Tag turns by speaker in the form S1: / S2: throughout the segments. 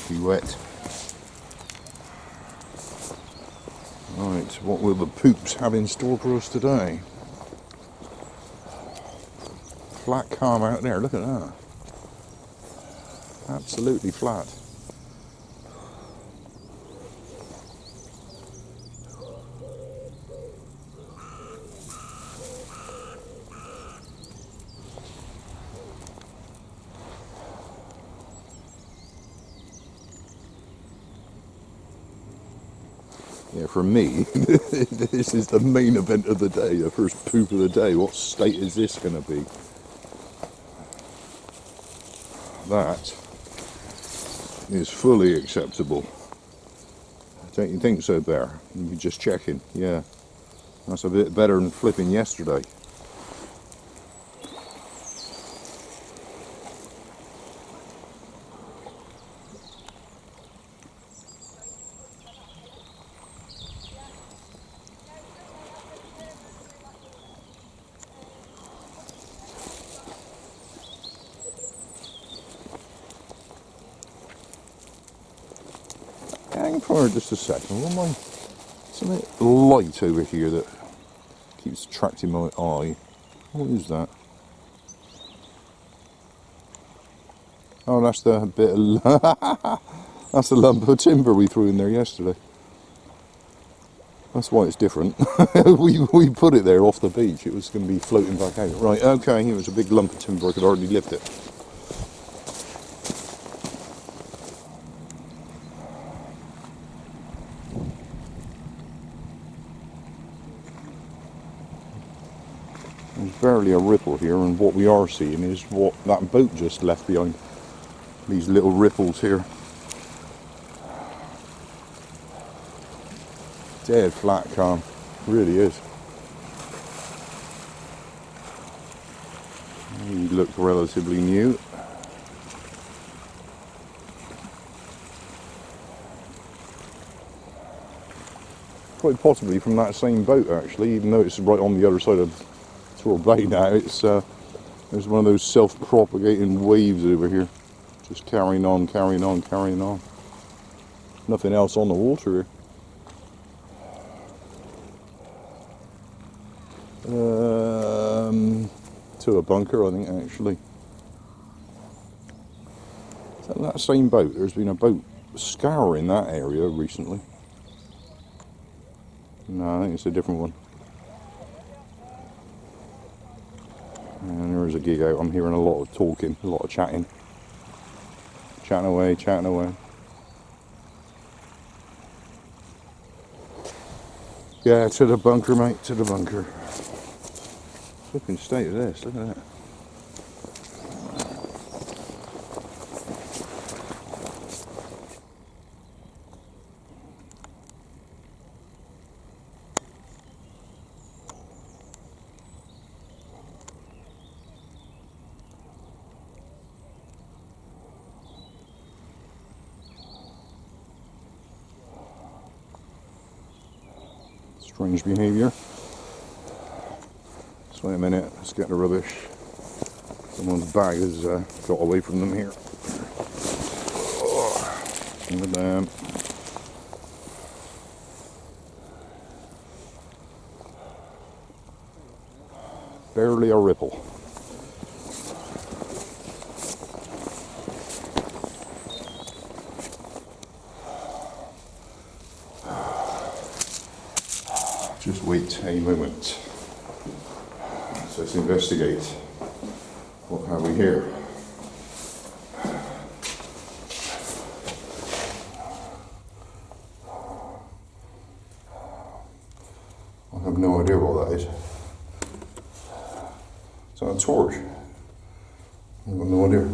S1: Be wet. Right, what will the poops have in store for us today? Flat calm out there, look at that. Absolutely flat. Yeah, for me, this is the main event of the day, the first poop of the day. What state is this going to be? That is fully acceptable. Don't you think so, Bear? You're just checking. Yeah, that's a bit better than flipping yesterday. Hang for just a second. Something light over here that keeps attracting my eye. What is that? Oh, that's the bit of that's the lump of timber we threw in there yesterday. That's why it's different. we put it there off the beach. It was going to be floating back out. Right, okay, it was a big lump of timber. I could hardly lift it. There's barely a ripple here, and what we are seeing is what that boat just left behind. These little ripples here. Dead flat calm. Really is. He looks relatively new. Quite possibly from that same boat, actually, even though it's right on the other side of Turtle Bay now. It's there's one of those self-propagating waves over here, just carrying on, carrying on, carrying on. Nothing else on the water here. To a bunker, I think, actually. Is that same boat? There's been a boat scouring that area recently. No, I think it's a different one. And there is a gig out. I'm hearing a lot of talking, a lot of chatting. Chatting away, chatting away. Yeah, to the bunker, mate, to the bunker. Flipping state of this, look at that. Strange behaviour. Just wait a minute, let's get the rubbish. Someone's bag has got away from them here. Look at them. Barely a ripple. Just wait a moment. So let's investigate. What have we here? I have no idea what that is. Is that a torch? I have no idea.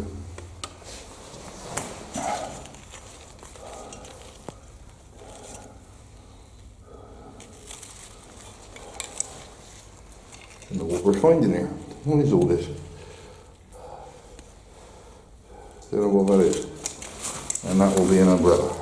S1: I don't know what we're finding here. What is all this? Don't know what that is. And that will be an umbrella.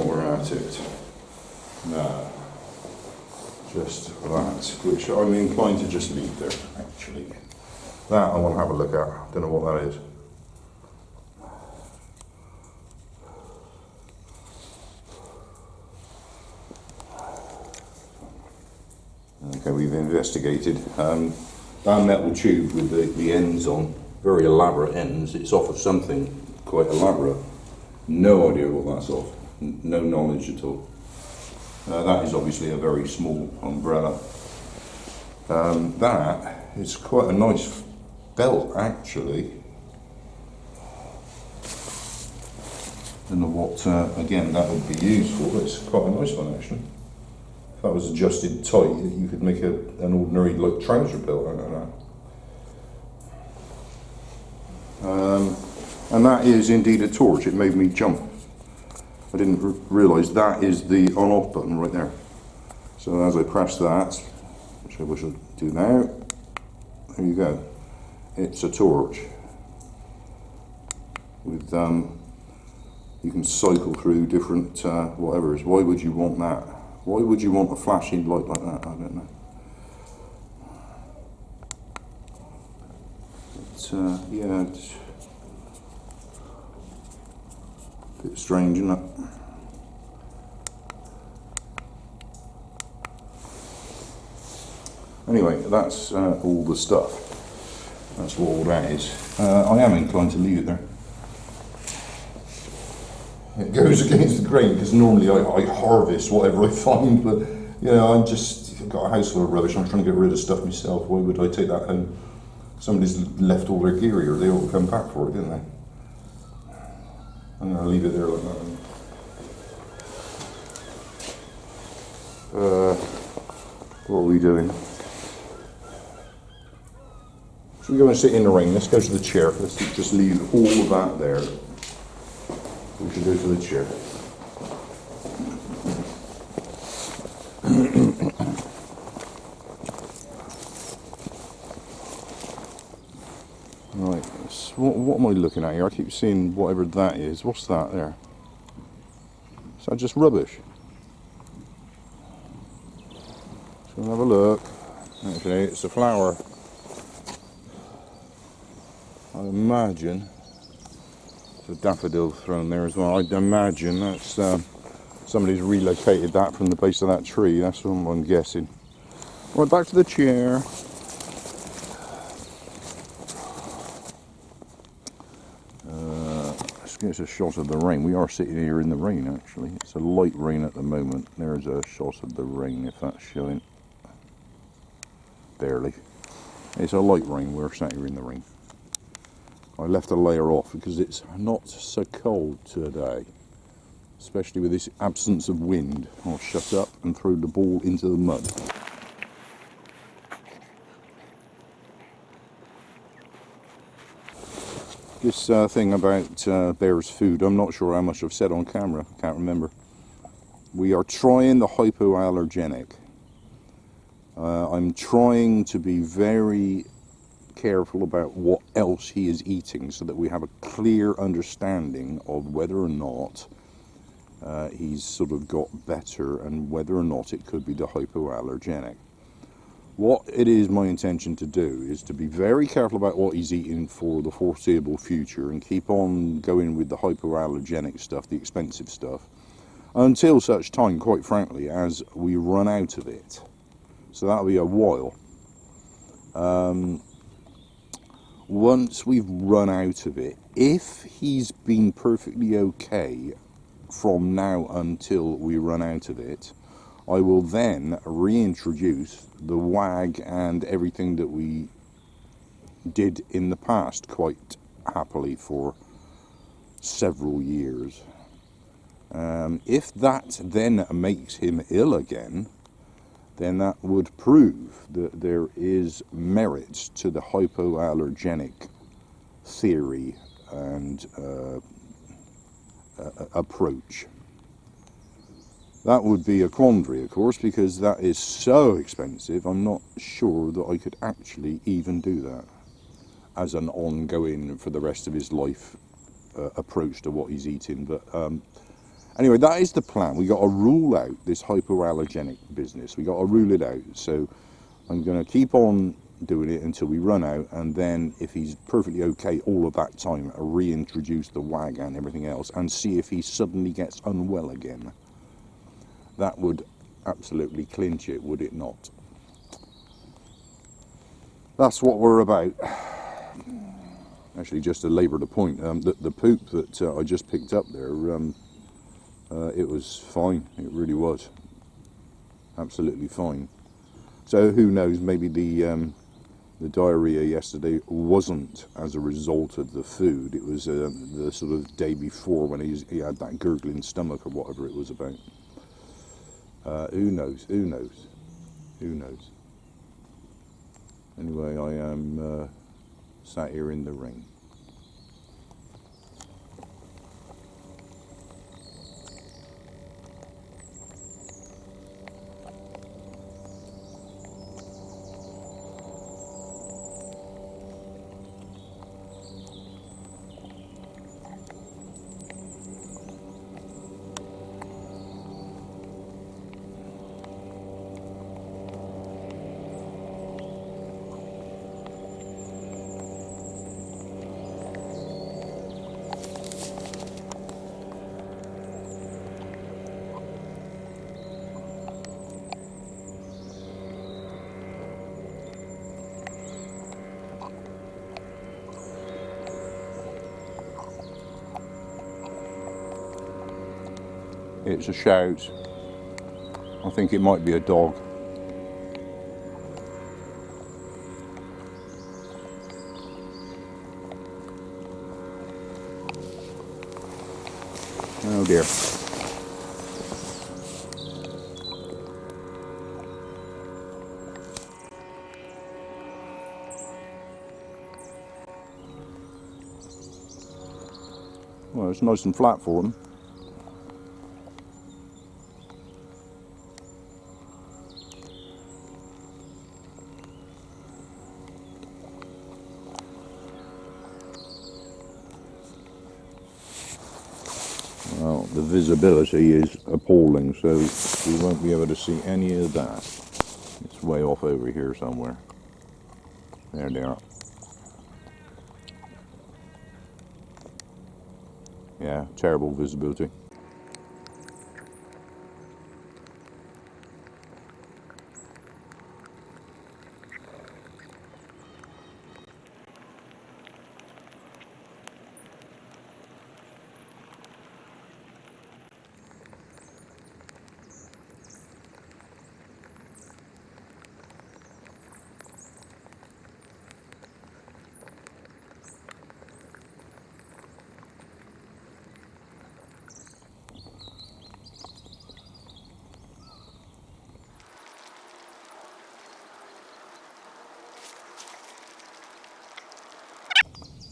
S1: while we're at it. No. Just that, which I'm inclined to just leave there, actually. That I want to have a look at. Don't know what that is. Okay, we've investigated. That metal tube with the ends on, very elaborate ends. It's off of something quite elaborate. No idea what that's off. No knowledge at all. That is obviously a very small umbrella. That is quite a nice belt, actually. Don't know what, again, that would be used for. It's quite a nice one, actually. If that was adjusted tight, you could make an ordinary like trouser belt out of that. And that is indeed a torch. It made me jump. I didn't realise that is the on-off button right there. So as I press that, which I wish I'd do now, there you go. It's a torch. With you can cycle through different whatevers. Why would you want that? Why would you want a flashing light like that? I don't know. But yeah, it's a bit strange, isn't it? Anyway, that's all the stuff. That's what all that is. I am inclined to leave it there. It goes against the grain because normally I harvest whatever I find, but you know, I've got a house full of rubbish. I'm trying to get rid of stuff myself. Why would I take that home? Somebody's left all their gear here. They all come back for it, didn't they? I'm going to leave it there like that. What are we doing? Should we go and sit in the rain? Let's go to the chair. Let's just leave all of that there. We should go to the chair. Right, so what am I looking at here? I keep seeing whatever that is. What's that there? Is that just rubbish? Let's go and have a look. Actually, it's a flower. I imagine there's a daffodil thrown there as well. I'd imagine that's somebody's relocated that from the base of that tree. That's what I'm guessing. Right, back to the chair. Let's get a shot of the rain. We are sitting here in the rain, actually. It's a light rain at the moment. There's a shot of the rain, if that's showing. Barely. It's a light rain. We're sat here in the rain. I left a layer off because it's not so cold today, especially with this absence of wind. I'll shut up and throw the ball into the mud. This thing about Bear's food, I'm not sure how much I've said on camera, can't remember. We are trying the hypoallergenic. I'm trying to be very careful about what else he is eating so that we have a clear understanding of whether or not he's sort of got better and whether or not it could be the hypoallergenic. What it is my intention to do is to be very careful about what he's eating for the foreseeable future and keep on going with the hypoallergenic stuff, the expensive stuff, until such time, quite frankly, as we run out of it. So that'll be a while. Once we've run out of it, if he's been perfectly okay from now until we run out of it, I will then reintroduce the WAG and everything that we did in the past quite happily for several years. If that then makes him ill again, then that would prove that there is merit to the hypoallergenic theory and approach. That would be a quandary, of course, because that is so expensive. I'm not sure that I could actually even do that as an ongoing for the rest of his life approach to what he's eating. But Anyway, that is the plan. We got to rule out this hypoallergenic business. We got to rule it out. So I'm going to keep on doing it until we run out, and then if he's perfectly okay all of that time, reintroduce the WAG and everything else, and see if he suddenly gets unwell again. That would absolutely clinch it, would it not? That's what we're about. Actually, just to labour the point, the poop that I just picked up there, it was fine. It really was absolutely fine. So who knows? Maybe the diarrhea yesterday wasn't as a result of the food. It was the sort of day before when he had that gurgling stomach or whatever it was about. Who knows? Who knows? Who knows? Anyway, I am sat here in the rain. It's a shout. I think it might be a dog. Oh dear. Well, it's nice and flat for them. Well, the visibility is appalling, so we won't be able to see any of that. It's way off over here somewhere. There they are. Yeah, terrible visibility.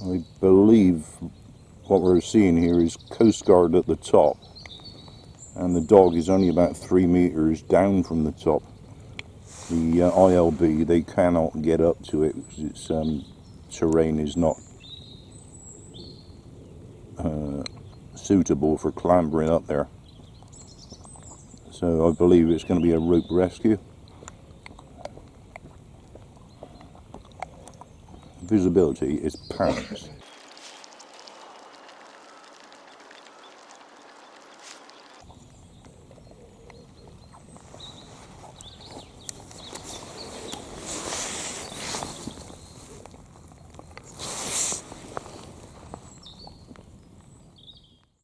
S1: I believe what we're seeing here is Coast Guard at the top, and the dog is only about 3 meters down from the top. The ILB, they cannot get up to it because its terrain is not suitable for clambering up there. So I believe it's going to be a rope rescue. Visibility is pants.